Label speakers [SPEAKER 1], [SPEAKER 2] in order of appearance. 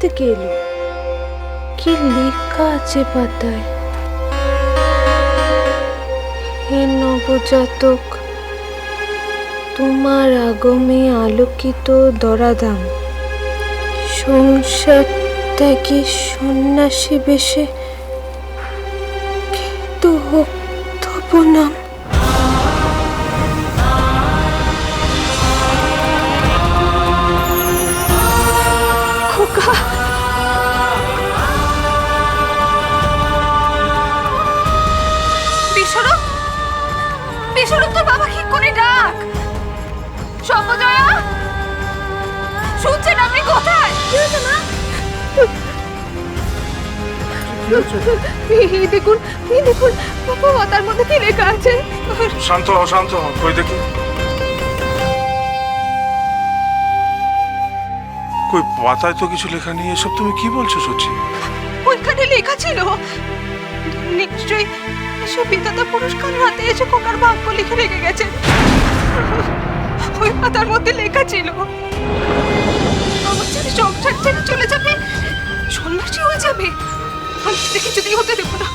[SPEAKER 1] থেকে এলো? কি লেখা আছে পাতায়? হে নবজাতক, তোমার আগমে আলোকিত দরাদাম, সংসার ত্যাগে সন্ন্যাসী বেশে খ্যাত হোক তব নাম। খোকা,
[SPEAKER 2] বিশ্বরূপ, বিশ্বরূপ, তোর বাবা কি করে ডাক। সর্বজয়া, শুনছেন আপনি? কোথায়? কি হয়েছে মা?
[SPEAKER 1] এই দেখুন, এই দেখুন বাবা, তার মধ্যে কি লেখা আছে?
[SPEAKER 3] শান্ত হও, শান্ত হও, কই দেখি। কই পাতায় তো কিছু লেখা নেই। এসব তুমি কি বলছো সচি?
[SPEAKER 2] ওইখানে লেখা ছিল, নিশ্চয়ই এসব বিধাতা পুরস্কারের হাতে এসে খোকার ভাগ্য লিখে রেখে গেছে। ওই পাতার মধ্যে লেখা ছিল আমার ছেলে সংসার ছেড়ে চলে যাবে, সন্ন্যাসী হয়ে যাবে। আমি কিছুতেই হতে দেবো না।